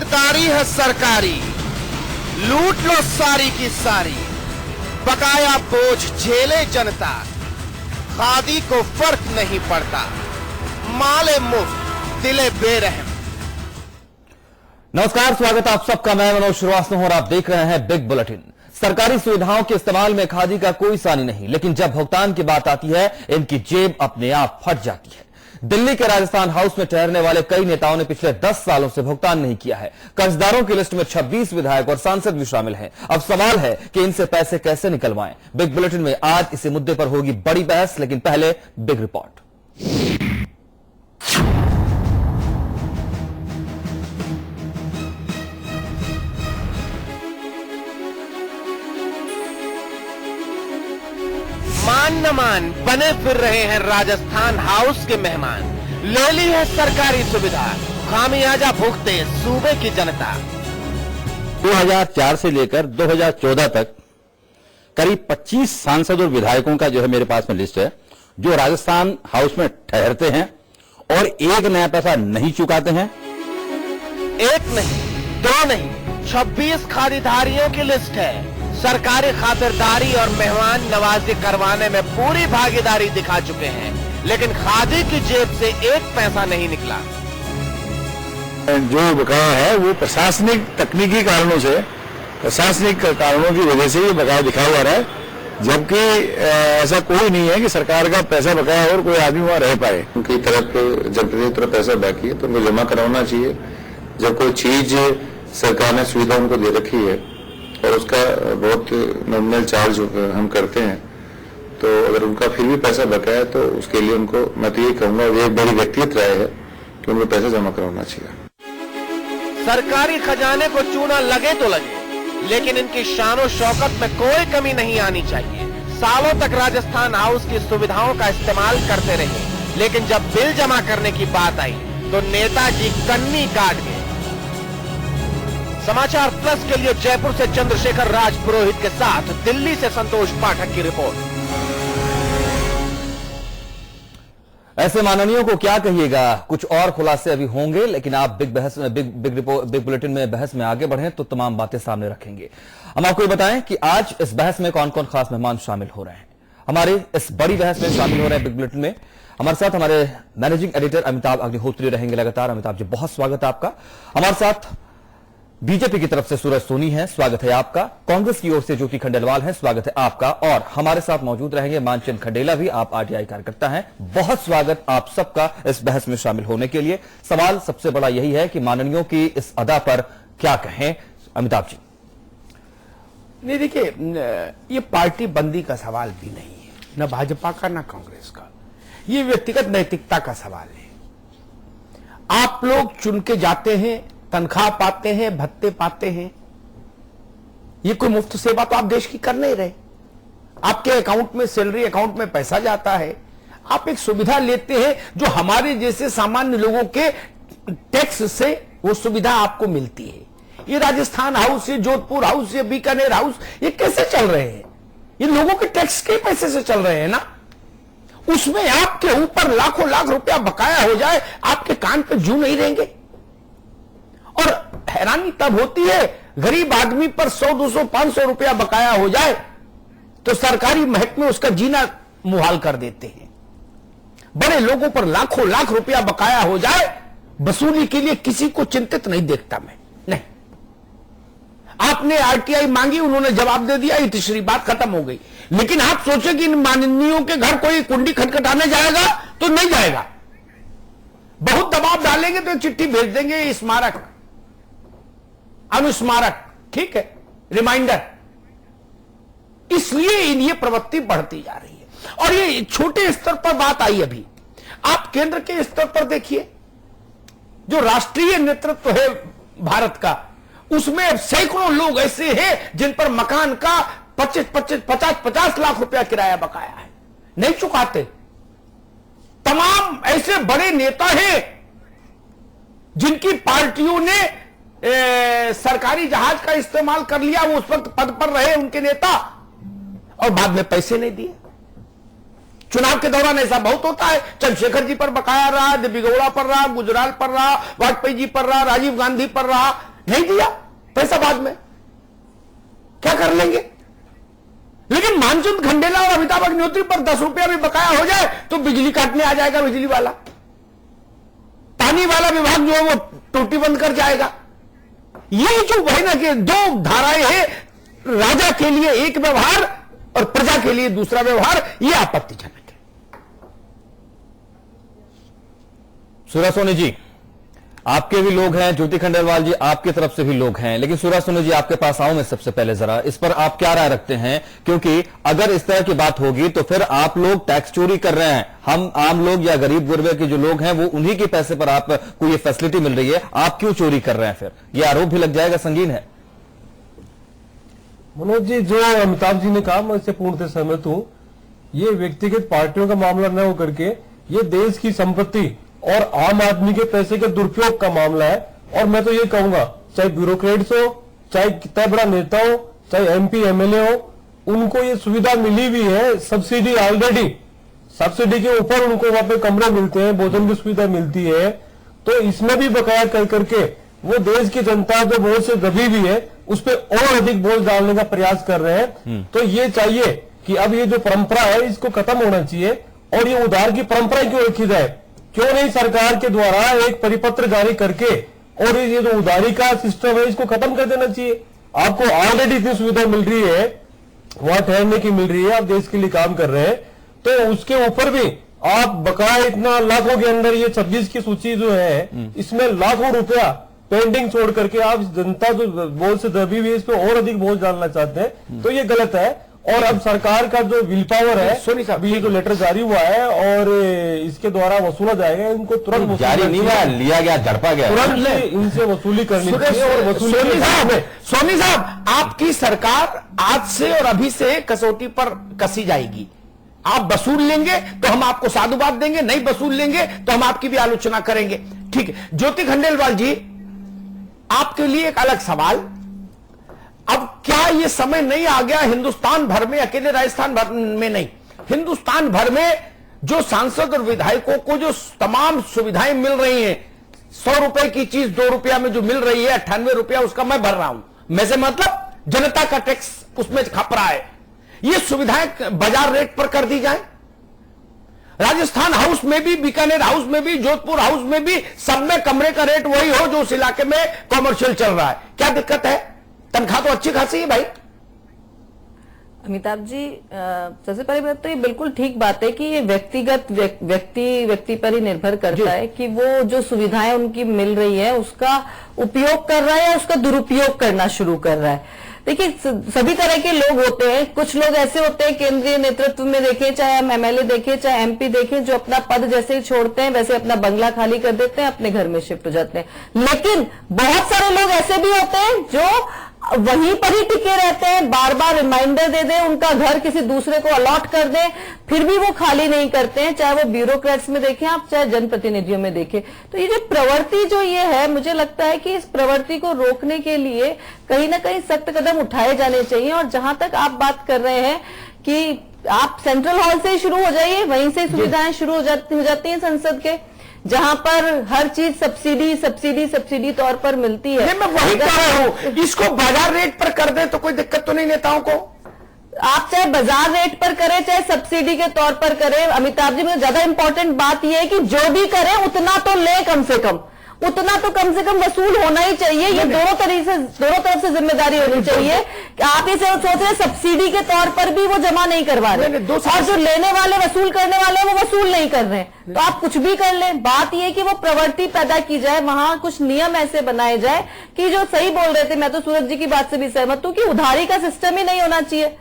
खातिरदारी है सरकारी, लूट लो सारी की सारी, बकाया बोझ झेले जनता, खादी को फर्क नहीं पड़ता, माले मुफ्त दिले बेरहम। नमस्कार, स्वागत आप सबका। मैं मनोज श्रीवास्तव हूं और आप देख रहे हैं बिग बुलेटिन। सरकारी सुविधाओं के इस्तेमाल में खादी का कोई सानी नहीं, लेकिन जब भुगतान की बात आती है इनकी जेब अपने आप फट जाती है। दिल्ली के राजस्थान हाउस में ठहरने वाले कई नेताओं ने पिछले 10 सालों से भुगतान नहीं किया है। कर्जदारों की लिस्ट में 26 विधायक और सांसद भी शामिल हैं। अब सवाल है कि इनसे पैसे कैसे निकलवाएं। बिग बुलेटिन में आज इसी मुद्दे पर होगी बड़ी बहस, लेकिन पहले बिग रिपोर्ट। मान न मान बने फिर रहे हैं राजस्थान हाउस के मेहमान। ले ली है सरकारी सुविधा, खामियाजा भुगते सूबे की जनता। 2004 से लेकर 2014 तक करीब 25 सांसद और विधायकों का जो है मेरे पास में लिस्ट है, जो राजस्थान हाउस में ठहरते हैं और एक नया पैसा नहीं चुकाते हैं। एक नहीं, दो नहीं, 26 खादीधारियों की लिस्ट है। सरकारी खातिरदारी और मेहमान नवाजी करवाने में पूरी भागीदारी दिखा चुके हैं, लेकिन खादी की जेब से एक पैसा नहीं निकला। जो बकाया है वो प्रशासनिक तकनीकी कारणों से, प्रशासनिक कारणों की वजह से ये बकाया दिखा हुआ रहा है, जबकि ऐसा कोई नहीं है कि सरकार का पैसा बकाया और कोई आदमी वहां रह पाए। उनकी तरफ जब तरफ पैसा बाकी है तो उनको जमा कराना चाहिए। जब कोई चीज सरकार ने सुविधा उनको दे रखी है और उसका बहुत नॉमिनल चार्ज हम करते हैं, तो अगर उनका फिर भी पैसा बकाया है तो उसके लिए उनको, मैं तो यही कहूंगा, ये एक बड़ी व्यक्तिगत राय है कि उनको पैसा जमा कराना चाहिए। सरकारी खजाने को चूना लगे तो लगे, लेकिन इनकी शानो शौकत में कोई कमी नहीं आनी चाहिए। सालों तक राजस्थान हाउस की सुविधाओं का इस्तेमाल करते रहे, लेकिन जब बिल जमा करने की बात आई तो नेताजी कन्नी काट गए। समाचार प्लस के लिए जयपुर से चंद्रशेखर राज पुरोहित के साथ दिल्ली से संतोष पाठक की रिपोर्ट। ऐसे माननीयों को क्या कहिएगा, कुछ और खुलासे अभी होंगे, लेकिन आप बिग बुलेटिन में बहस में आगे बढ़ें तो तमाम बातें सामने रखेंगे। हम आपको ये बताएं कि आज इस बहस में कौन कौन खास मेहमान शामिल हो रहे हैं। हमारे इस बड़ी बहस में शामिल हो रहे हैं बिग बुलेटिन में हमारे साथ हमारे मैनेजिंग एडिटर अमिताभ अग्निहोत्री रहेंगे लगातार। अमिताभ जी, बहुत स्वागत है आपका। हमारे साथ बीजेपी की तरफ से सूरज सोनी है, स्वागत है आपका। कांग्रेस की ओर से ज्योति खंडेलवाल है, स्वागत है आपका। और हमारे साथ मौजूद रहेंगे मानचंद खंडेला भी, आप आरटीआई कार्यकर्ता हैं। बहुत स्वागत आप सबका इस बहस में शामिल होने के लिए। सवाल सबसे बड़ा यही है कि माननीयों की इस अदा पर क्या कहें। अमिताभ जी। नहीं, देखिए, ये पार्टी बंदी का सवाल भी नहीं है, न भाजपा का न कांग्रेस का। ये व्यक्तिगत नैतिकता का सवाल है। आप लोग चुन के जाते हैं, तनख्वाह पाते हैं, भत्ते पाते हैं। ये कोई मुफ्त सेवा तो आप देश की कर नहीं रहे। आपके अकाउंट में, सैलरी अकाउंट में पैसा जाता है। आप एक सुविधा लेते हैं जो हमारे जैसे सामान्य लोगों के टैक्स से वो सुविधा आपको मिलती है। ये राजस्थान हाउस, ये जोधपुर हाउस, ये बीकानेर हाउस, ये कैसे चल रहे हैं? ये लोगों के टैक्स के पैसे से चल रहे हैं ना। उसमें आपके ऊपर लाखों लाख रुपया बकाया हो जाए, आपके कान पे जू नहीं रहेंगे। और हैरानी तब होती है, गरीब आदमी पर 100, 200, 500 रुपया बकाया हो जाए तो सरकारी महकमे उसका जीना मुहाल कर देते हैं। बड़े लोगों पर लाखों लाख रुपया बकाया हो जाए, वसूली के लिए किसी को चिंतित नहीं देखता मैं। नहीं, आपने आरटीआई मांगी, उन्होंने जवाब दे दिया, ये तीसरी बात खत्म हो गई। लेकिन आप सोचे कि इन माननीयों के घर कोई कुंडी खटखटाने जाएगा तो नहीं जाएगा। बहुत दबाव डालेंगे तो चिट्ठी भेज देंगे, स्मारक, अनुस्मारक, ठीक है, रिमाइंडर। इसलिए ये प्रवृत्ति बढ़ती जा रही है। और ये छोटे स्तर पर बात आई अभी, आप केंद्र के स्तर पर देखिए, जो राष्ट्रीय नेतृत्व है भारत का, उसमें सैकड़ों लोग ऐसे हैं जिन पर मकान का 50 लाख रुपया किराया बकाया है, नहीं चुकाते। तमाम ऐसे बड़े नेता हैं जिनकी पार्टियों ने सरकारी जहाज का इस्तेमाल कर लिया, वो उस वक्त पद पर रहे उनके नेता, और बाद में पैसे नहीं दिए। चुनाव के दौरान ऐसा बहुत होता है। चंद्रशेखर जी पर बकाया रहा, देवी गौड़ा पर रहा, गुजराल पर रहा, वाजपेयी जी पर रहा, राजीव गांधी पर रहा। नहीं दिया पैसा बाद में क्या कर लेंगे? लेकिन मानचंद खंडेला और अमिताभ अग्निहोत्री पर 10 रुपया भी बकाया हो जाए तो बिजली काटने आ जाएगा बिजली वाला, पानी वाला विभाग जो है वो टोटी बंद कर जाएगा। यही जो है ना कि दो धाराएं हैं, राजा के लिए एक व्यवहार और प्रजा के लिए दूसरा व्यवहार, यह आपत्तिजनक है। सूर्या सोनी जी, आपके भी लोग हैं, ज्योति खंडेलवाल जी आपकी तरफ से भी लोग हैं, लेकिन सूर्या सोनी जी आपके पास आऊं मैं सबसे पहले जरा, इस पर आप क्या राय रखते हैं? क्योंकि अगर इस तरह की बात होगी तो फिर आप लोग टैक्स चोरी कर रहे हैं, हम आम लोग या गरीब गुरबे के जो लोग हैं वो उन्हीं के पैसे पर आपको ये फैसिलिटी मिल रही है, आप क्यों चोरी कर रहे हैं? फिर यह आरोप भी लग जाएगा, संगीन है। मनोज जी, जो अमिताभ जी ने कहा मैं इससे पूर्णतः सहमत हूं। ये व्यक्तिगत पार्टियों का मामला न होकर के ये देश की संपत्ति और आम आदमी के पैसे के दुरुपयोग का मामला है। और मैं तो ये कहूंगा, चाहे ब्यूरोक्रेट्स हो, चाहे कितना बड़ा नेता हो, चाहे एमपी एमएलए हो, उनको ये सुविधा मिली हुई है, सब्सिडी ऑलरेडी, सब्सिडी के ऊपर उनको वहां पे कमरे मिलते हैं, भोजन की सुविधा मिलती है। तो इसमें भी बकाया कर करके वो देश की जनता जो बहुत से दबी हुई है उस पर और अधिक बोझ डालने का प्रयास कर रहे हैं। तो ये चाहिए कि अब ये जो परंपरा है इसको खत्म होना चाहिए और ये उधार की परंपरा क्यों रखी जाए? क्यों नहीं सरकार के द्वारा एक परिपत्र जारी करके और ये जो उधारी का सिस्टम है इसको खत्म कर देना चाहिए। आपको ऑलरेडी इतनी सुविधा मिल रही है, वहां ठहरने की मिल रही है, आप देश के लिए काम कर रहे हैं, तो उसके ऊपर भी आप बकाया इतना लाखों के अंदर ये 26 की सूची जो है इसमें लाखों रुपया पेंडिंग छोड़ करके आप जनता जो बोझ से दबी हुई है इस पर और अधिक बोझ डालना चाहते हैं, तो ये गलत है। और अब सरकार का जो विल पावर है, सोनी साहब ये जो लेटर जारी हुआ है और इसके द्वारा वसूला जाएगा, इनको तुरंत जारी नहीं हुआ, लिया गया, झड़पा गया, तुरंत इनसे वसूली करनी चाहिए। और वसूली सोनी साहब, आपकी सरकार आज से और अभी से कसौटी पर कसी जाएगी। आप वसूल लेंगे तो हम आपको साधुवाद देंगे, नहीं वसूल लेंगे तो हम आपकी भी आलोचना करेंगे। ठीक है, ज्योति खंडेलवाल जी, आपके लिए एक अलग सवाल, अब क्या यह समय नहीं आ गया हिंदुस्तान भर में, अकेले राजस्थान भर में नहीं, हिंदुस्तान भर में जो सांसद और विधायकों को जो तमाम सुविधाएं मिल रही हैं, 100 रुपए की चीज 2 रुपया में जो मिल रही है, 98 रुपया उसका मैं भर रहा हूं, मैं से मतलब जनता का टैक्स उसमें खप रहा है, ये सुविधाएं बाजार रेट पर कर दी जाए। राजस्थान हाउस में भी, बीकानेर हाउस में भी, जोधपुर हाउस में भी, सब में कमरे का रेट वही हो जो उस इलाके में कॉमर्शियल चल रहा है। क्या दिक्कत है? तनख्वाह तो अच्छी खासी है भाई। अमिताभ जी, सबसे पहली बात तो ये बिल्कुल ठीक बात है कि ये व्यक्तिगत व्यक्ति पर ही निर्भर करता है कि वो जो सुविधाएं उनकी मिल रही है उसका उपयोग कर रहा है या उसका दुरुपयोग करना शुरू कर रहा है। देखिए, सभी तरह के लोग होते हैं। कुछ लोग ऐसे होते हैं केंद्रीय नेतृत्व में देखें, चाहे हम एमएलए देखें, चाहे एमपी देखें, जो अपना पद जैसे ही छोड़ते हैं वैसे अपना बंगला खाली कर देते हैं, अपने घर में शिफ्ट हो जाते हैं। लेकिन बहुत सारे लोग ऐसे भी होते हैं जो वहीं पर ही टिके रहते हैं, बार बार रिमाइंडर दे दें, उनका घर किसी दूसरे को अलॉट कर दें, फिर भी वो खाली नहीं करते हैं, चाहे वो ब्यूरोक्रेट्स में देखें आप, चाहे जनप्रतिनिधियों में देखें। तो ये जो प्रवृत्ति जो ये है, मुझे लगता है कि इस प्रवृत्ति को रोकने के लिए कहीं ना कहीं सख्त कदम उठाए जाने चाहिए। और जहां तक आप बात कर रहे हैं कि आप सेंट्रल हॉल से ही शुरू हो जाइए, वहीं से सुविधाएं शुरू हो जाती हैं संसद के, जहां पर हर चीज सब्सिडी तौर पर मिलती है। मैं वही कह रहा हूं, इसको बाजार रेट पर कर दे तो कोई दिक्कत तो नहीं नेताओं को। आप चाहे बाजार रेट पर करें, चाहे सब्सिडी के तौर पर करें, अमिताभ जी, में ज्यादा इंपॉर्टेंट बात यह है कि जो भी करें उतना तो ले, कम से कम उतना तो कम से कम वसूल होना ही चाहिए। ये दोनों तरफ से जिम्मेदारी होनी चाहिए कि आप इसे सोच रहे सब्सिडी के तौर पर भी वो जमा नहीं करवा रहे, और जो लेने वाले वसूल करने वाले वो वसूल नहीं कर रहे, तो आप कुछ भी कर लें। बात यह कि वो प्रवृत्ति पैदा की जाए, वहां कुछ नियम ऐसे बनाए जाए कि जो सही बोल रहे थे, मैं तो सूरज जी की बात से भी सहमत हूं कि उधारी का सिस्टम ही नहीं होना चाहिए।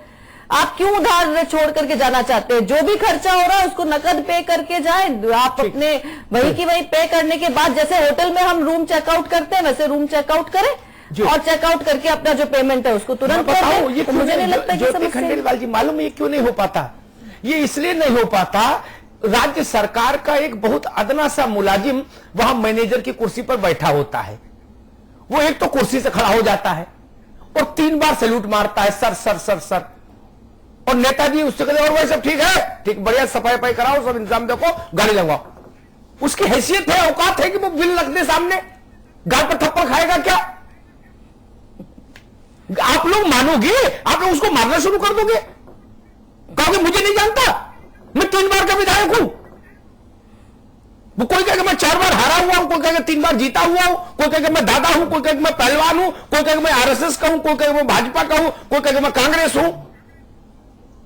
आप क्यों उधार छोड़ करके जाना चाहते हैं? जो भी खर्चा हो रहा है उसको नकद पे करके जाए, आप अपने वही की वही पे करने के बाद, जैसे होटल में हम रूम चेकआउट करते हैं वैसे रूम चेकआउट करें और चेकआउट करके अपना जो पेमेंट है उसको तुरंत कर दें। तो मुझे नहीं लगता कि समस्या खंडेलवाल जी, मालूम ये क्यों नहीं हो पाता? ये इसलिए नहीं हो पाता, राज्य सरकार का एक बहुत अदना सा मुलाजिम वहां मैनेजर की कुर्सी पर बैठा होता है, वो एक तो कुर्सी से खड़ा हो जाता है और 3 बार सैल्यूट मारता है, सर सर सर सर, और नेताजी उससे कहते और भाई सब ठीक है, ठीक, बढ़िया, सफाई कराओ, सब इंतजाम देखो, गाड़ी लगवाओ। उसकी हैसियत है, औकात है कि वो बिल रख दे सामने, गाल पर थप्पड़ खाएगा क्या? आप लोग मानोगे, आप लोग उसको मारना शुरू कर दोगे, कहोगे मुझे नहीं जानता, मैं 3 बार का विधायक हूं। वो कोई कहेगा मैं 4 बार हारा हुआ हूं, कोई कहेगा 3 बार जीता हुआ हूं, कोई कहेगा मैं दादा हूं, कोई कहेगा मैं पहलवान हूं, कोई कहेगा मैं आरएसएस का हूं, कोई कहेगा मैं भाजपा का हूं, कोई कहेगा मैं कांग्रेस हूं,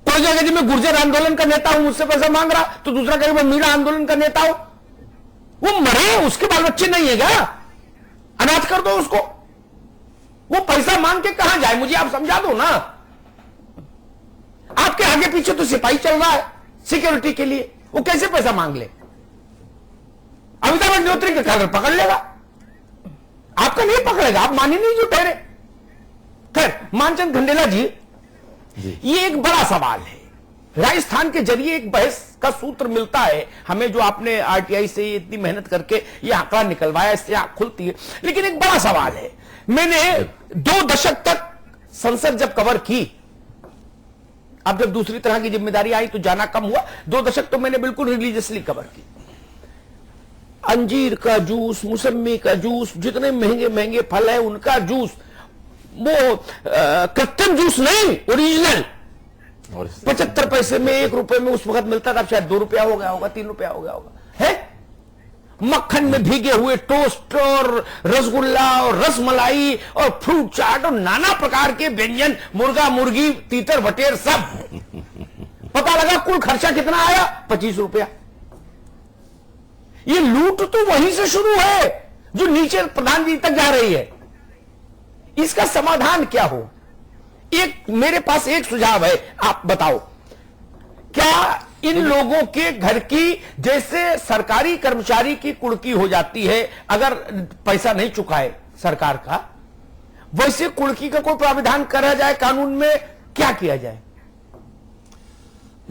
कोई कहेगा जी मैं गुर्जर आंदोलन का नेता हूं, मुझसे पैसा मांग रहा, तो दूसरा कहेगा मैं मीणा आंदोलन का नेता हूं। वो मरे, उसके बाल बच्चे नहीं है क्या? अनाथ कर दो उसको, वो पैसा मांग के कहां जाए, मुझे आप समझा दो ना। आपके आगे पीछे तो सिपाही चल रहा है सिक्योरिटी के लिए, वो कैसे पैसा मांग ले? अमिताभ अग्निहोत्री का कागज पकड़ लेगा, आपका नहीं पकड़ेगा, आप माने नहीं जो ठहरे। खैर, मानचंद खंडेला जी, ये एक बड़ा सवाल है। राजस्थान के जरिए एक बहस का सूत्र मिलता है हमें, जो आपने आरटीआई से इतनी मेहनत करके ये आंकड़ा निकलवाया, इससे आंख खुलती है। लेकिन एक बड़ा सवाल है, मैंने 2 दशक तक संसद जब कवर की, अब जब दूसरी तरह की जिम्मेदारी आई तो जाना कम हुआ, 2 दशक तो मैंने बिल्कुल रिलीजियसली कवर की। अंजीर का जूस, मौसमी का जूस, जितने महंगे महंगे फल है उनका जूस, वो कृत्रिम जूस नहीं, ओरिजिनल, 75 पैसे में, 1 रुपए में उस वक्त मिलता था, अब शायद 2 रुपया हो गया होगा, 3 रुपया हो गया होगा, है। मक्खन में भीगे हुए टोस्ट और रसगुल्ला और रसमलाई और फ्रूट चाट और नाना प्रकार के व्यंजन, मुर्गा मुर्गी तीतर बटेर सब। पता लगा कुल खर्चा कितना आया, 25 रुपया। ये लूट तो वहीं से शुरू है जो नीचे प्रधानमंत्री तक जा रही है। इसका समाधान क्या हो? एक मेरे पास एक सुझाव है, आप बताओ, क्या इन लोगों के घर की जैसे सरकारी कर्मचारी की कुड़की हो जाती है अगर पैसा नहीं चुकाए सरकार का, वैसे कुड़की का कोई प्राविधान करा जाए कानून में, क्या किया जाए?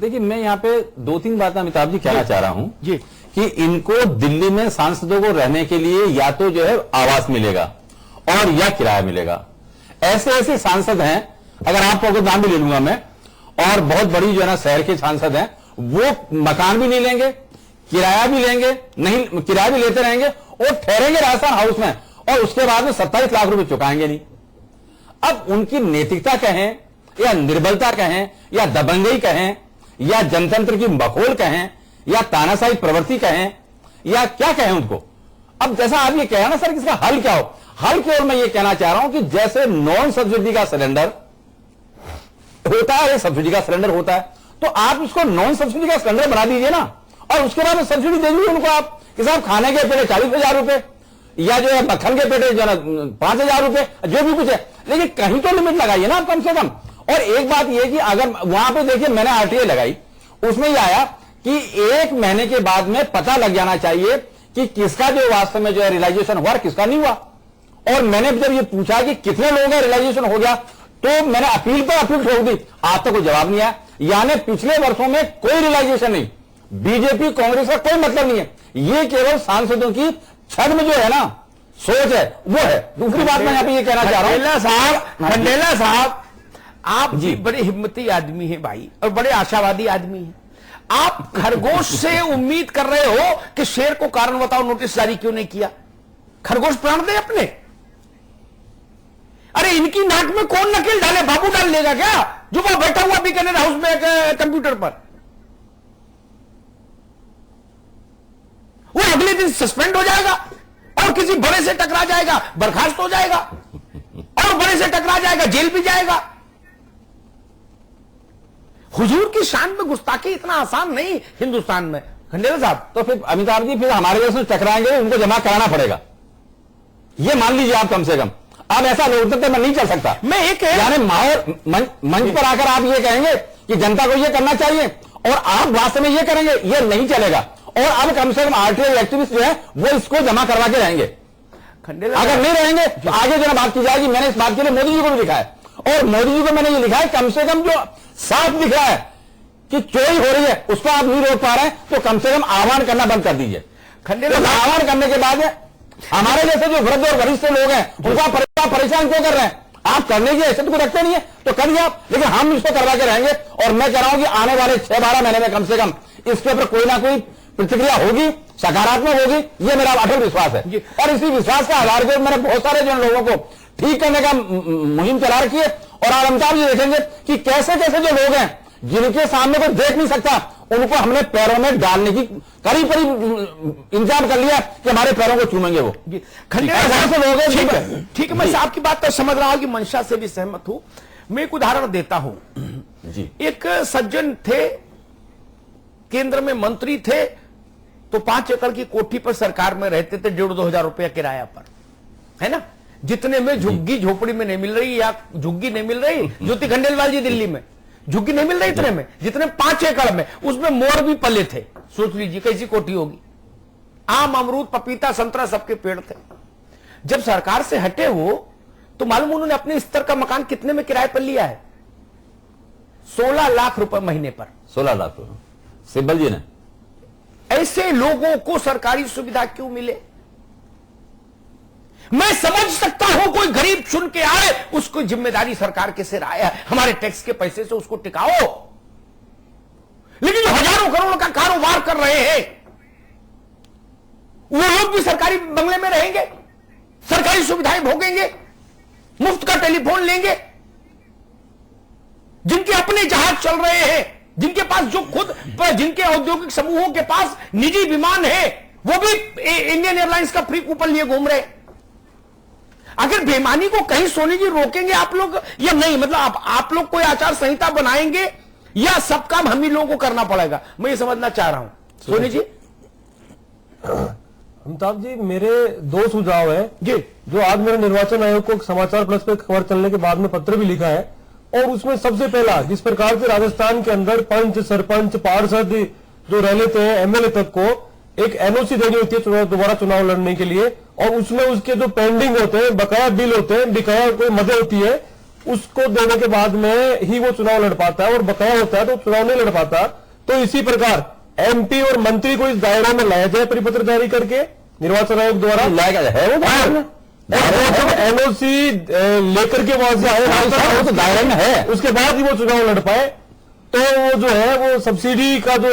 देखिए, मैं यहां पे 2-3 बातें अमिताभ जी कहना चाह रहा हूं जी, कि इनको दिल्ली में सांसदों को रहने के लिए या तो जो है आवास मिलेगा और या किराया मिलेगा। ऐसे ऐसे सांसद हैं, अगर आपको अगर नाम भी ले लूंगा मैं, और बहुत बड़ी जो है ना शहर के सांसद हैं, वो मकान भी नहीं लेंगे, किराया भी लेंगे नहीं, किराया भी लेते रहेंगे और ठहरेंगे राजस्थान हाउस में, और उसके बाद में 27 लाख रुपए चुकाएंगे नहीं। अब उनकी नैतिकता कहें या निर्बलता कहें या दबंगई कहें या जनतंत्र की मखोल कहें या तानाशाही प्रवृत्ति कहें या क्या कहें उनको। अब जैसा आप ये कहें ना सर, इसका हल क्या हो, हल केवल मैं ये कहना चाह रहा हूं कि जैसे नॉन सब्सिडी का सिलेंडर होता है, सब्सिडी का सिलेंडर होता है, तो आप इसको नॉन सब्सिडी का सिलेंडर बना दीजिए ना, और उसके बाद में सब्सिडी दे दीजिए उनको आप कि साहब खाने के पेटे 40,000 रुपए या जो है मक्खन के पेटे जो है 5,000 रुपए, जो भी कुछ है, लेकिन कहीं तो लिमिट लगाइए ना कम से कम। और एक बात यह कि अगर वहां पे देखिए मैंने आरटीआई लगाई, उसमें यह आया कि 1 महीने के बाद में पता लग जाना चाहिए कि किसका जो वास्तव में जो है रियलाइजेशन हुआ, किसका नहीं हुआ। और मैंने जब ये पूछा कि कितने लोगों का रियलाइजेशन हो गया, तो मैंने अपील पर अपील ठोक दी, आज तक कोई जवाब नहीं आया। यानी पिछले वर्षों में कोई रियलाइजेशन नहीं, बीजेपी कांग्रेस का कोई मतलब नहीं है, ये केवल सांसदों की छद में जो है ना सोच है वो है। दूसरी बात मैं यहां पे ये कहना चाह रहा हूं, खंडेला साहब, आप जी बड़े हिम्मती आदमी हैं भाई, और बड़े आशावादी आदमी हैं। आप खरगोश से उम्मीद कर रहे हो कि शेर को कारण बताओ नोटिस जारी क्यों नहीं किया? खरगोश प्राण दे अपने। अरे इनकी नाक में कौन नकेल डाले, बाबू डाल लेगा क्या, जो वो बैठा हुआ बीकानेर हाउस में कंप्यूटर पर? वो अगले दिन सस्पेंड हो जाएगा और किसी बड़े से टकरा जाएगा, बर्खास्त हो जाएगा, और बड़े से टकरा जाएगा, जेल भी जाएगा। हुजूर की शान में गुस्ताखी इतना आसान नहीं हिंदुस्तान में। खंडेला साहब, तो फिर अमिताभ जी फिर हमारे जैसे टकराएंगे, उनको जमा कराना पड़ेगा, ये मान लीजिए आप कम से कम। अब ऐसा लोकतंत्र में नहीं चल सकता। मैं एक यानी माहौल मंच पर आकर आप ये कहेंगे कि जनता को ये करना चाहिए और आप वास्तव में ये करेंगे, ये नहीं चलेगा। और अब कम से कम आरटीआई एक्टिविस्ट जो है वो इसको जमा करवा के रहेंगे। अगर नहीं रहेंगे तो आगे जो बात की जाएगी। मैंने इस बात के लिए मोदी जी को भी लिखा है, और मोदी जी को मैंने ये लिखा है, कम से कम जो साफ दिख रहा है कि चोरी हो रही है उसको आप नहीं रोक पा रहे हैं, तो कम से कम आह्वान करना बंद कर दीजिए। आह्वान करने के बाद हमारे जैसे जो वृद्ध और वरिष्ठ लोग हैं उनको आप परेशान क्यों कर रहे हैं? आप करने की हैसियत को रखते नहीं है तो करिए आप, लेकिन हम इसको करवा के रहेंगे। और मैं कह रहा हूं कि आने वाले 6-12 महीने में कम से कम इसके ऊपर कोई ना कोई प्रतिक्रिया होगी, सकारात्मक होगी, ये मेरा अटल विश्वास है। और इसी विश्वास का आधार पर मैंने बहुत सारे जो लोगों को ठीक करने का मुहिम चला रखी है। और आज अमिताभ जी देखेंगे कि कैसे कैसे जो लोग हैं जिनके सामने कोई देख नहीं सकता, उनको हमने पैरों में डालने की करीब इंतजाम कर लिया कि हमारे पैरों को चूमेंगे वो। खंडेलवाल से लोग हैं, ठीक है, मैं आपकी बात तो समझ रहा हूं कि मंशा से भी सहमत हूं। मैं एक उदाहरण देता हूं जी। एक सज्जन थे, केंद्र में मंत्री थे, तो 5 एकड़ की कोठी पर सरकार में रहते थे, 1,500-2 हजार रुपया किराया पर, है ना, जितने में झुग्गी झोपड़ी में नहीं मिल रही, या झुग्गी नहीं मिल रही ज्योति खंडेलवाल जी दिल्ली में, झुग्गी नहीं मिल रही इतने में, जितने 5 एकड़ में, उसमें मोर भी पले थे। सोच लीजिए कैसी कोठी होगी। आम, अमरूद, पपीता, संतरा सबके पेड़ थे। जब सरकार से हटे हो तो मालूम उन्होंने अपने स्तर का मकान कितने में किराए पर लिया है? 16 लाख रुपए महीने पर। 16 लाख सिब्बल जी ने। ऐसे लोगों को सरकारी सुविधा क्यों मिले? मैं समझ सकता हूं कोई गरीब चुन के आए, उसको जिम्मेदारी सरकार के सिर आया, हमारे टैक्स के पैसे से उसको टिकाओ। लेकिन जो हजारों करोड़ों का कारोबार कर रहे हैं, वो लोग भी सरकारी बंगले में रहेंगे, सरकारी सुविधाएं भोगेंगे, मुफ्त का टेलीफोन लेंगे, जिनके अपने जहाज चल रहे हैं, जिनके पास जो खुद, जिनके औद्योगिक समूहों के पास निजी विमान है, वो भी इंडियन एयरलाइंस का फ्री कूपन लिए घूम रहे। अगर बेईमानी को कहीं सोनी जी रोकेंगे आप लोग या नहीं? मतलब आप लोग कोई आचार संहिता बनाएंगे या सब काम हम ही लोगों को करना पड़ेगा? मैं ये समझना चाह रहा हूं। सोनी जी। अमिताभ जी, मेरे 2 सुझाव हैं जी, जो आज मेरे निर्वाचन आयोग को समाचार प्लस पे खबर चलने के बाद में पत्र भी लिखा है। और उसमें सबसे पहला, जिस प्रकार से राजस्थान के अंदर पंच, सरपंच, पार्षद जो रह लेते हैं, एमएलए तक को एक एनओसी देनी होती है दोबारा चुनाव लड़ने के लिए, और उसमें उसके जो पेंडिंग होते हैं, बकाया बिल होते हैं, बकाया कोई मदद होती है, उसको देने के बाद में ही वो चुनाव लड़ पाता है, और बकाया होता है तो चुनाव नहीं लड़ पाता। तो इसी प्रकार एमपी और मंत्री को इस दायरे में लाया जाए, परिपत्र जारी करके निर्वाचन आयोग द्वारा लाया है वो एनओसी लेकर के वहां से आए, तो दायरे में है, उसके बाद ही वो चुनाव लड़ पाए, तो वो जो है वो सब्सिडी का जो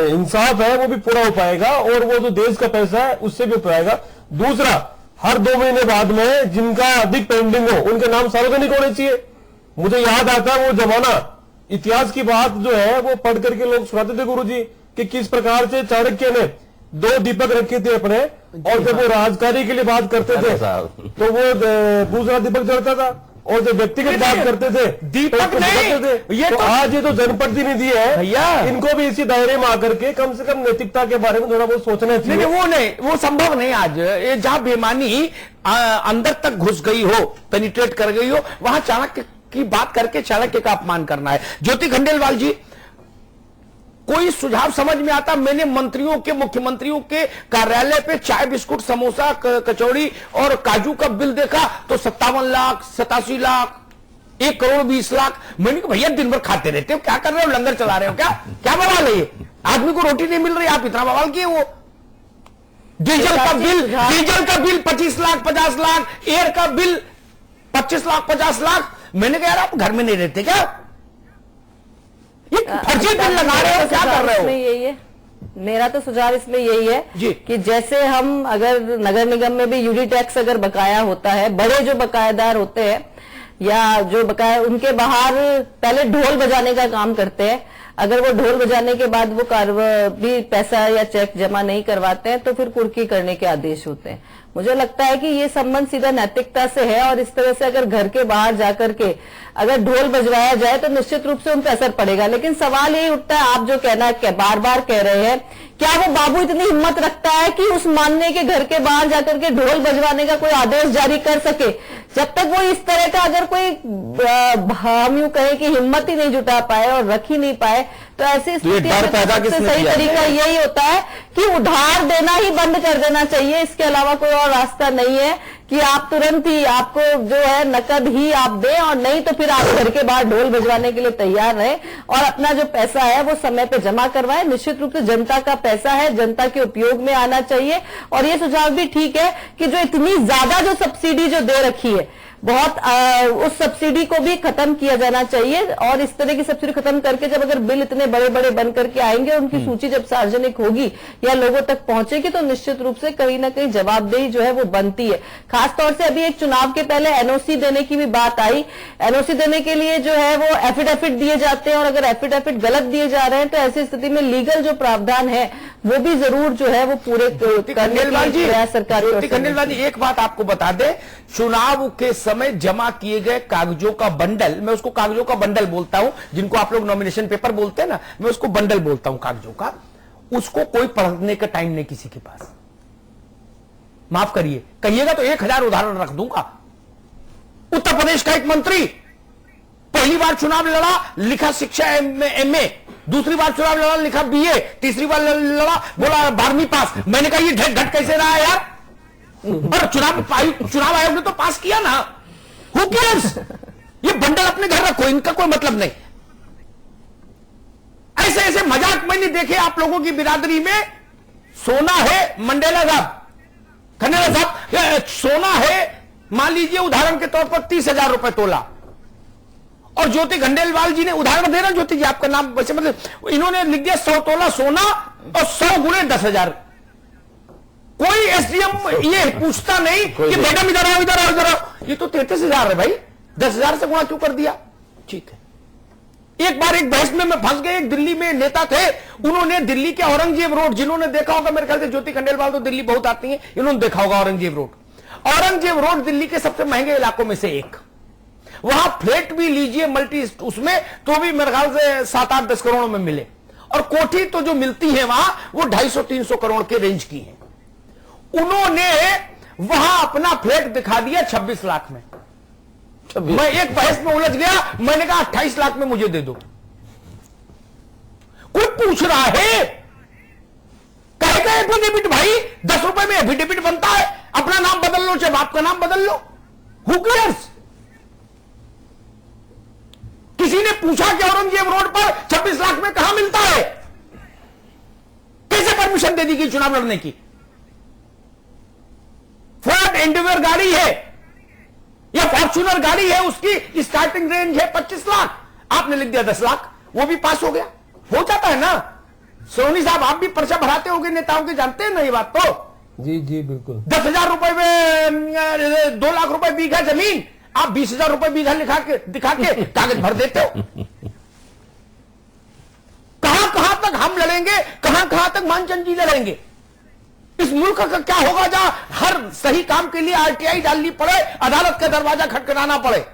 इंसाफ है वो भी पूरा हो पाएगा, और वो जो देश का पैसा है उससे भी हो पाएगा। दूसरा, हर 2 महीने बाद में जिनका अधिक पेंडिंग हो उनके नाम सार्वजनिक होने चाहिए। मुझे याद आता है वो जमाना, इतिहास की बात जो है वो पढ़ करके लोग सुनाते थे गुरुजी कि किस प्रकार से चाणक्य ने 2 दीपक रखे थे अपने, और जब वो राजकारी के लिए बात करते थे तो वो दूसरा दीपक जलता था, और जब व्यक्तिगत बात करते थे दीपक नहीं, ये तो आज ये तो जनप्रतिनिधि है भैया, इनको भी इसी दायरे में आकर के कम से कम नैतिकता के बारे में थोड़ा बहुत सोचना चाहिए। वो नहीं, वो संभव नहीं। आज ये जहां बेईमानी अंदर तक घुस गई हो, पेनिट्रेट कर गई हो, वहां चाणक्य की बात करके चाणक्य का अपमान करना है। ज्योति खंडेलवाल जी, कोई सुझाव समझ में आता? मैंने मंत्रियों के, मुख्यमंत्रियों के कार्यालय पे चाय, बिस्कुट, समोसा, कचौड़ी और काजू का बिल देखा तो 57 लाख, 87 लाख, 1 करोड़ 20 लाख। मैंने कहा भैया दिन भर खाते रहते हो, क्या कर रहे हो? लंगर चला रहे हो क्या? क्या बवाल है ये? आदमी को रोटी नहीं मिल रही, आप इतना बवाल किए? वो डीजल का बिल 25 लाख, 50 लाख, एयर का बिल 25 लाख, 50 लाख। मैंने कहा यार आप घर में नहीं रहते क्या? फर्जी बिल लगा रहे हो, क्या कर रहे हो? यही है मेरा तो सुझाव, इसमें यही है कि जैसे हम अगर नगर निगम में भी यूडी टैक्स अगर बकाया होता है, बड़े जो बकायेदार होते हैं या जो बकाया, उनके बाहर पहले ढोल बजाने का काम करते हैं। अगर वो ढोल बजाने के बाद वो भी पैसा या चेक जमा नहीं करवाते हैं तो फिर कुर्की करने के आदेश होते हैं। मुझे लगता है कि ये संबंध सीधा नैतिकता से है, और इस तरह से अगर घर के बाहर जाकर के अगर ढोल बजवाया जाए तो निश्चित रूप से उन पर असर पड़ेगा। लेकिन सवाल यही उठता है, आप जो बार बार कह रहे हैं, क्या वो बाबू इतनी हिम्मत रखता है कि उस मानने के घर के बाहर जाकर के ढोल बजवाने का कोई आदेश जारी कर सके? जब तक वो इस तरह का अगर कोई हम यूं कहें कि हिम्मत ही नहीं जुटा पाए और रख ही नहीं पाए, तो ऐसी स्थिति में सबसे सही तरीका यही होता है कि उधार देना ही बंद कर देना चाहिए। इसके अलावा कोई और रास्ता नहीं है कि आप तुरंत ही, आपको जो है नकद ही आप दें, और नहीं तो फिर आप घर के बाहर ढोल बजवाने के लिए तैयार रहें और अपना जो पैसा है वो समय पे जमा करवाएं। निश्चित रूप से जनता का पैसा है, जनता के उपयोग में आना चाहिए। और ये सुझाव भी ठीक है कि जो इतनी ज्यादा जो सब्सिडी जो दे रखी है बहुत उस सब्सिडी को भी खत्म किया जाना चाहिए। और इस तरह की सब्सिडी खत्म करके जब अगर बिल इतने बड़े बड़े बन करके आएंगे, उनकी सूची जब सार्वजनिक होगी या लोगों तक पहुंचेगी, तो निश्चित रूप से कहीं ना कहीं जवाबदेही जो है वो बनती है। खासतौर से अभी एक चुनाव के पहले एनओसी देने की भी बात आई। एनओसी देने के लिए जो है वो एफिडेविट दिए जाते हैं, और अगर एफिडेविट गलत दिए जा रहे हैं तो ऐसी स्थिति में लीगल जो प्रावधान है वो भी जरूर जो है वो पूरे करने की प्रयास सरकार खंडेलवाल जी, एक बात आपको बता दे, चुनाव के समय जमा किए गए कागजों का बंडल, मैं उसको कागजों का बंडल बोलता हूं, जिनको आप लोग नॉमिनेशन पेपर बोलते हैं ना, मैं उसको बंडल बोलता हूं कागजों का, उसको कोई पढ़ने का टाइम नहीं किसी के पास। माफ करिए, कहिएगा तो 1000 उदाहरण रख दूंगा। उत्तर प्रदेश का एक मंत्री पहली बार चुनाव लड़ा, लिखा शिक्षा एमए, दूसरी बार चुनाव लड़ा, लिखा बीए, तीसरी बार लड़ा, बोला 12वीं पास। मैंने कहा ये घट कैसे रहा यार, पर चुनाव आयोग ने तो पास किया ना, हु केयर्स? ये बंडल अपने घर रखो, इनका कोई मतलब नहीं। ऐसे ऐसे मजाक मैंने देखे आप लोगों की बिरादरी में। सोना है, मंडेला साहब, खंडेला साहब, सोना है मान लीजिए उदाहरण के तौर पर 30,000 रुपए तोला, और ज्योति खंडेलवाल जी ने, उदाहरण दे रहा ज्योति जी आपका नाम वैसे, मतलब इन्होंने लिख दिया 100 तोला सोना और 100 गुणे 10,000। कोई एसडीएम ये पूछता नहीं कि मैडम इधर आओ इधर आओ इधर आओ, ये तो 33,000 है भाई, 10,000 से गुणा क्यों कर दिया? ठीक है। एक बार एक बहस में मैं फंस गए, एक दिल्ली में नेता थे, उन्होंने दिल्ली के औरंगजेब रोड, जिन्होंने देखा होगा, मेरे ख्याल से ज्योति खंडेलवाल तो दिल्ली बहुत आती है, इन्होंने देखा होगा औरंगजेब रोड। औरंगजेब रोड दिल्ली के सबसे महंगे इलाकों में से एक, वहां फ्लैट भी लीजिए मल्टी उसमें तो भी मेरे ख्याल से 7-8-10 करोड़ में मिले, और कोठी तो जो मिलती है वहां वो 250-300 करोड़ के रेंज की है। उन्होंने वहां अपना फ्लैट दिखा दिया 26 लाख में। मैं एक बहस में उलझ गया, मैंने कहा 28 लाख में मुझे दे दो। कोई पूछ रहा है, कहेगा एफिडेविट भाई 10 रुपए में एफिडेविट बनता है, अपना नाम बदल लो, चाहे बाप का नाम बदल लो, हु केयर्स? किसी ने पूछा कि औरंगजेब रोड पर 26 लाख में कहां मिलता है? कैसे परमिशन दे दी गई चुनाव लड़ने की? फोर्ड एंडेवर गाड़ी है या फॉर्च्यूनर गाड़ी है, उसकी स्टार्टिंग रेंज है 25 लाख, आपने लिख दिया 10 लाख, वो भी पास हो गया। हो जाता है ना। सोनी साहब, आप भी पर्चा भराते होंगे नेताओं के, जानते हैं ना ये बात तो? जी जी बिल्कुल। 10,000 रुपए में 2 लाख रुपए बीघा जमीन, आप 20,000 रुपए बीघा दिखा के कागज भर देते हो। कहां कहां तक हम लड़ेंगे, कहां कहां तक मानचंद जी लड़ेंगे? इस मुल्क का क्या होगा जहां हर सही काम के लिए आरटीआई डालनी पड़े, अदालत का दरवाजा खटखटाना पड़े?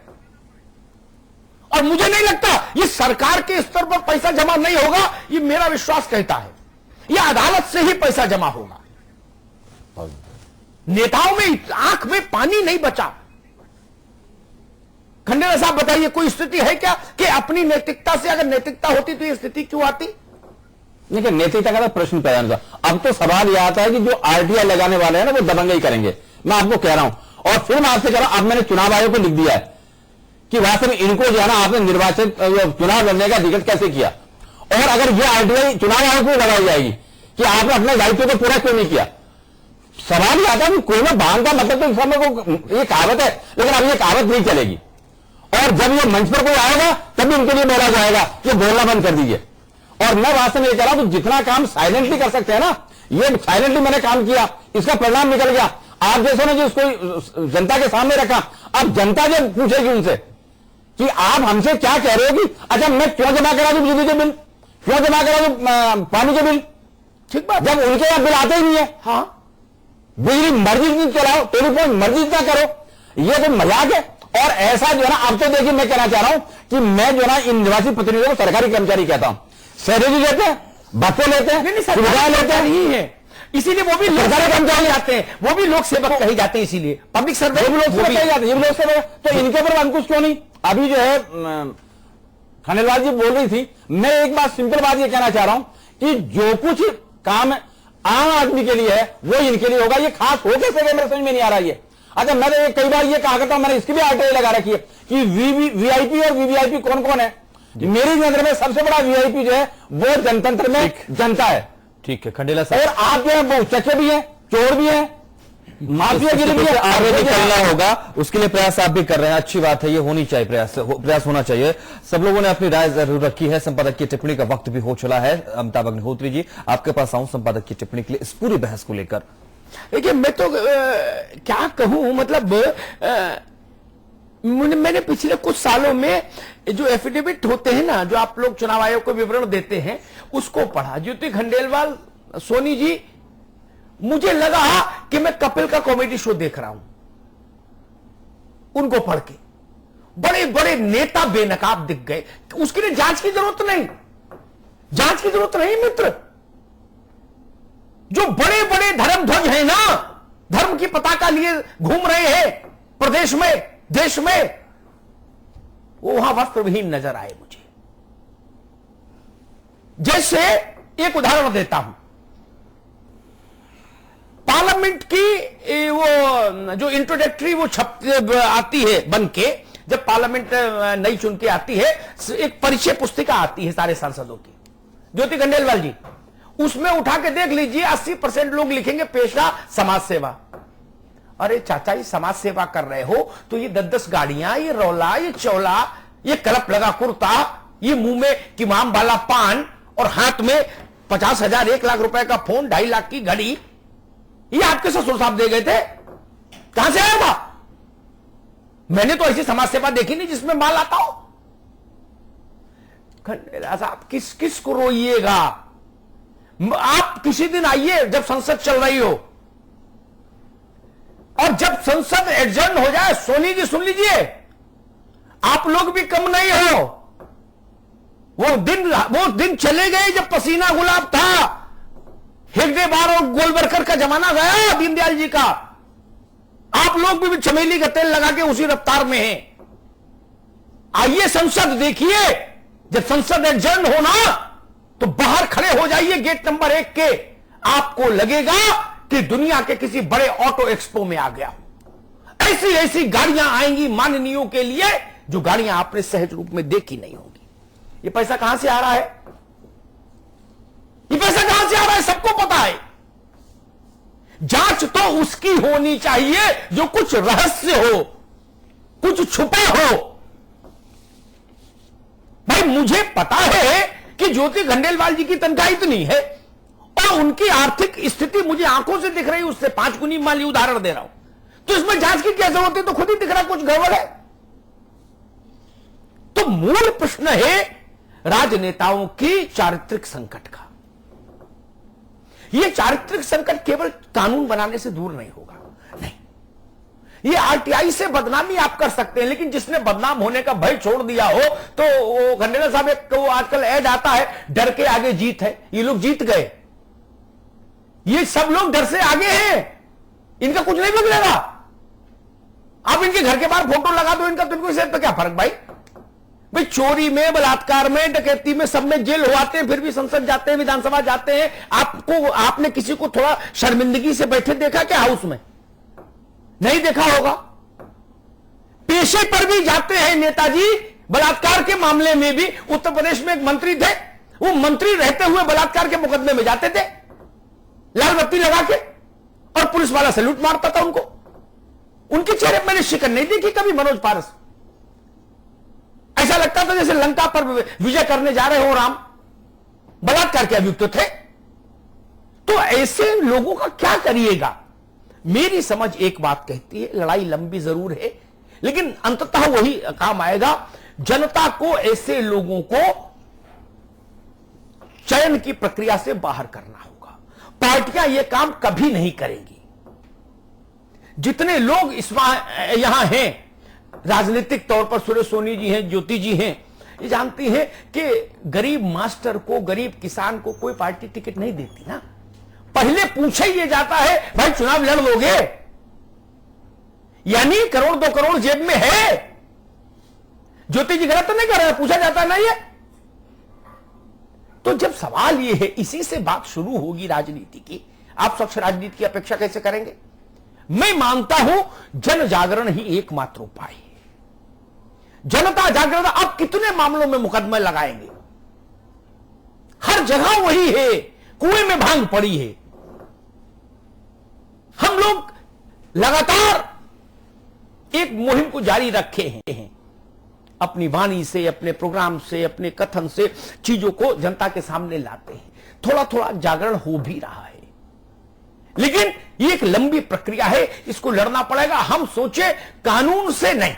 और मुझे नहीं लगता ये सरकार के स्तर पर पैसा जमा नहीं होगा, ये मेरा विश्वास कहता है। ये अदालत से ही पैसा जमा होगा। नेताओं में आंख में पानी नहीं बचा। खंडेला साहब बताइए, कोई स्थिति है क्या कि अपनी नैतिकता से, अगर नैतिकता होती तो ये स्थिति क्यों आती? देखिए, नैतिकता का तो प्रश्न पैदा नहीं था। अब तो सवाल यह आता है कि जो आरटीआई लगाने वाले हैं ना, वो दबंगई करेंगे। मैं आपको कह रहा हूं, और फिर मैं आपसे कह रहा हूं, अब मैंने चुनाव आयोग को लिख दिया है कि वास्तव में इनको जो है ना, आपने निर्वाचित चुनाव लड़ने का टिकट कैसे किया, और अगर ये आरटीआई चुनाव आयोग को लगाई जाएगी कि आपने अपने दायित्व को पूरा क्यों नहीं किया। सवाल यह आता है कि कोई ना बांध का मतलब तो समय को, ये कहावत है, लेकिन अब ये कहावत नहीं चलेगी। और जब ये मंच पर कोई आएगा तभी उनके लिए बोला जाएगा कि बोलना बंद कर दीजिए। और मैं वास्तव में ये कह रहा हूं, तो जितना काम साइलेंटली कर सकते हैं ना, ये साइलेंटली मैंने काम किया, इसका परिणाम निकल गया। आप जैसे ने जिसको जनता के सामने रखा, अब जनता जब पूछेगी उनसे कि आप हमसे क्या कह रहे हो कि अच्छा मैं क्यों जमा करा दूं बिजली के बिल, क्यों जमा करा दूं पानी के बिल, ठीक बात, जब उनके यहां बिल आते ही नहीं है। हाँ, बिजली मर्जी से चलाओ, टेलीफोन मर्जी से करो, ये तो मजाक है। और ऐसा जो है ना, अब तो देखिए मैं कहना चाह रहा हूं कि मैं जो है ना इन निर्वाचित प्रतिनिधियों को सरकारी कर्मचारी कहता हूं। सैलरी लेते हैं, भत्ते लेते हैं, सुविधाएं लेते हैं, ही है, इसीलिए वो भी सरकारी कर्मचारी आते हैं, वो भी लोक सेवक कहे जाते हैं, इसीलिए पब्लिक सर्वेंट भी लोक सेवक कहे जाते हैं, ये भी लोक सेवक। तो इनके ऊपर अंकुश क्यों नहीं? अभी जो है खंडेलवाल जी बोल रही थी, मैं एक बात सिंपल बात ये कहना चाह रहा हूं कि जो कुछ काम आम आदमी के लिए है वो इनके लिए होगा। ये खास हो कैसे गए, मेरे समझ में नहीं आ रहा है। अच्छा, मैं तो कई बार ये कहा करता हूं, मैंने इसकी भी आरटीआई लगा रखी है कि वीआईपी और वीवीआईपी कौन कौन है। मेरी नजर में सबसे बड़ा वीआईपी जो है वो जनतंत्र में जनता है। ठीक है खंडेला साहब, और आप जो है वो चचे भी हैं, चोर भी हैं, माफियागिरी में आगे निकलना होगा, उसके लिए प्रयास आप भी कर रहे हैं। अच्छी बात है, ये होनी चाहिए, प्रयास होना चाहिए। सब लोगों ने अपनी राय जरूर रखी है। संपादक की टिप्पणी का वक्त भी हो चला है। अमिताभ अग्निहोत्री जी, आपके पास आऊं संपादक की टिप्पणी के लिए इस पूरी बहस को लेकर। देखिए, मैं तो क्या कहूं, मतलब मैंने पिछले कुछ सालों में जो एफिडेविट होते हैं ना, जो आप लोग चुनाव आयोग को विवरण देते हैं, उसको पढ़ा। ज्योति खंडेलवाल, सोनी जी, मुझे लगा कि मैं कपिल का कॉमेडी शो देख रहा हूं उनको पढ़ के। बड़े बड़े नेता बेनकाब दिख गए। उसके लिए जांच की जरूरत नहीं, जांच की जरूरत नहीं मित्र। जो बड़े बड़े धर्म ध्वज हैं ना, धर्म की पताका लिए घूम रहे हैं प्रदेश में, देश में, वो वहां वस्त्रविहीन नजर आए मुझे। जैसे एक उदाहरण देता हूं, पार्लियामेंट की वो जो इंट्रोडक्टरी वो आती है बन के, जब पार्लियामेंट नई चुन के आती है, एक परिचय पुस्तिका आती है सारे सांसदों की, ज्योति खंडेलवाल जी, उसमें उठा के देख लीजिए 80% लोग लिखेंगे पेशा समाज सेवा। अरे चाचा, ये समाज सेवा कर रहे हो तो ये 10-10 गाड़ियां, ये रौला, ये चौला, ये कलप लगा कुर्ता, ये मुंह में किमाम वाला पान और हाथ में 50,000 1 लाख रुपए का फोन, 2.5 लाख की घड़ी, ये आपके ससुर साहब दे गए थे? कहां से आया था? मैंने तो ऐसी समाज सेवा देखी नहीं जिसमें माल आता हो। खंडेलवाल साहब, किस किस को रोइएगा? आप किसी दिन आइए जब संसद चल रही हो, और जब संसद एडजर्न हो जाए, सोनी जी सुन लीजिए, आप लोग भी कम नहीं हो। वो दिन चले गए जब पसीना गुलाब था, हेगड़े बार और गोलवरकर का जमाना गया दीनदयाल जी का। आप लोग भी चमेली का तेल लगा के उसी रफ्तार में हैं। आइए संसद देखिए, जब संसद एडजर्न होना तो बाहर खड़े हो जाइए गेट नंबर 1 के, आपको लगेगा कि दुनिया के किसी बड़े ऑटो एक्सपो में आ गया। ऐसी ऐसी गाड़ियां आएंगी माननीयों के लिए, जो गाड़ियां आपने सहज रूप में देखी नहीं होंगी। ये पैसा कहां से आ रहा है? ये पैसा कहां से आ रहा है सबको पता है। जांच तो उसकी होनी चाहिए जो कुछ रहस्य हो, कुछ छुपा हो। भाई, मुझे पता है कि ज्योति खंडेलवाल जी की तनख्वाह इतनी है और उनकी आर्थिक स्थिति मुझे आंखों से दिख रही है, उससे 5 गुनी माली उदाहरण दे रहा हूं, तो इसमें जांच की क्या जरूरत है? तो खुद ही दिख रहा कुछ गड़बड़ है। तो मूल प्रश्न है राजनेताओं की चारित्रिक संकट का। यह चारित्रिक संकट केवल कानून बनाने से दूर नहीं होगा, नहीं। ये आरटीआई से बदनामी आप कर सकते हैं, लेकिन जिसने बदनाम होने का भय छोड़ दिया हो, तो वो खंडेलवाल साहब, एक वो आजकल ऐड आता है, डर के आगे जीत है। ये लोग जीत गए, ये सब लोग डर से आगे हैं, इनका कुछ नहीं बदलेगा। आप इनके घर के बाहर फोटो लगा दो, इनका तुमको सेहत पे क्या फर्क? भाई चोरी में, बलात्कार में, डकैती में, सब में जेल हुआते हैं, फिर भी संसद जाते हैं, विधानसभा जाते हैं। आपने किसी को थोड़ा शर्मिंदगी से बैठे देखा क्या हाउस में? नहीं देखा होगा। पेशे पर भी जाते हैं नेताजी। बलात्कार के मामले में भी उत्तर प्रदेश में एक मंत्री थे, वो मंत्री रहते हुए बलात्कार के मुकदमे में जाते थे लाल बत्ती लगा के, और पुलिस वाला सैल्यूट मारता था उनको। उनके चेहरे मैंने शिकन नहीं देखी कभी। मनोज पारस, ऐसा लगता था जैसे लंका पर विजय करने जा रहे हो राम। बलात्कार के अभियुक्त थे। तो ऐसे लोगों का क्या करिएगा? मेरी समझ एक बात कहती है, लड़ाई लंबी जरूर है, लेकिन अंततः वही काम आएगा। जनता को ऐसे लोगों को चयन की प्रक्रिया से बाहर करना होगा। पार्टियां यह काम कभी नहीं करेंगी। जितने लोग यहां हैं राजनीतिक तौर पर, सुरेश सोनी जी हैं, ज्योति जी हैं, ये जानती हैं कि गरीब मास्टर को, गरीब किसान को कोई पार्टी टिकट नहीं देती ना। पहले पूछा ही ये जाता है, भाई चुनाव लड़ लोगे? यानी करोड़ 2 करोड़ जेब में है। ज्योति जी गलत तो नहीं कर रहे, पूछा जाता नहीं है। तो जब सवाल ये है, इसी से बात शुरू होगी राजनीति की। आप स्वच्छ राजनीति की अपेक्षा कैसे करेंगे? मैं मानता हूं जन जागरण ही एकमात्र उपाय है। जनता जागरण। अब कितने मामलों में मुकदमे लगाएंगे? हर जगह वही है, कुएं में भांग पड़ी है। हम लोग लगातार एक मुहिम को जारी रखे हैं, अपनी वाणी से, अपने प्रोग्राम से, अपने कथन से चीजों को जनता के सामने लाते हैं। थोड़ा थोड़ा जागरण हो भी रहा है, लेकिन ये एक लंबी प्रक्रिया है, इसको लड़ना पड़ेगा। हम सोचे कानून से नहीं,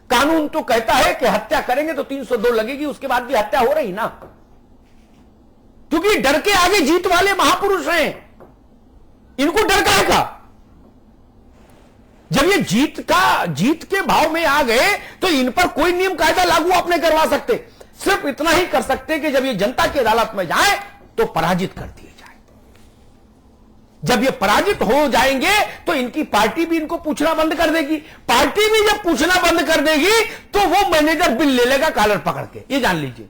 कानून तो कहता है कि हत्या करेंगे तो 302 लगेगी, उसके बाद भी हत्या हो रही ना, क्योंकि डर के आगे जीत वाले महापुरुष हैं, इनको डर काहे का? जब ये जीत के भाव में आ गए तो इन पर कोई नियम कायदा लागू आप नहीं करवा सकते। सिर्फ इतना ही कर सकते कि जब ये जनता की अदालत में जाए तो पराजित कर दिए जाए। जब ये पराजित हो जाएंगे तो इनकी पार्टी भी इनको पूछना बंद कर देगी। पार्टी भी जब पूछना बंद कर देगी तो वो मैनेजर बिल ले लेगा कॉलर पकड़ के, ये जान लीजिए।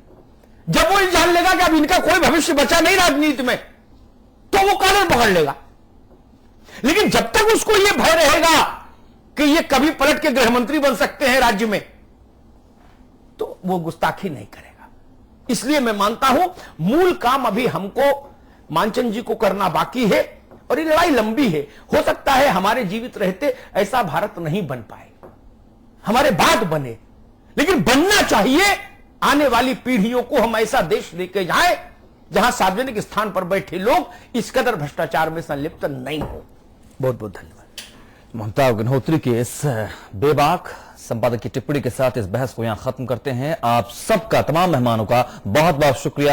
जब वो जान लेगा कि अब इनका कोई भविष्य बचा नहीं राजनीति में, तो वो कॉलर पकड़ लेगा। लेकिन जब तक उसको यह भय रहेगा कि ये कभी पलट के गृह मंत्री बन सकते हैं राज्य में, तो वो गुस्ताखी नहीं करेगा। इसलिए मैं मानता हूं मूल काम अभी हमको मानचंद जी को करना बाकी है, और ये लड़ाई लंबी है। हो सकता है हमारे जीवित रहते ऐसा भारत नहीं बन पाए, हमारे बाद बने, लेकिन बनना चाहिए। आने वाली पीढ़ियों को हम ऐसा देश लेके जाएं जहां सार्वजनिक स्थान पर बैठे लोग इस कदर भ्रष्टाचार में संलिप्त नहीं हो। बहुत बहुत धन्यवाद। ममता अग्निहोत्री के इस बेबाक संपादक की टिप्पणी के साथ इस बहस को यहां खत्म करते हैं। आप सबका, तमाम मेहमानों का बहुत बहुत शुक्रिया।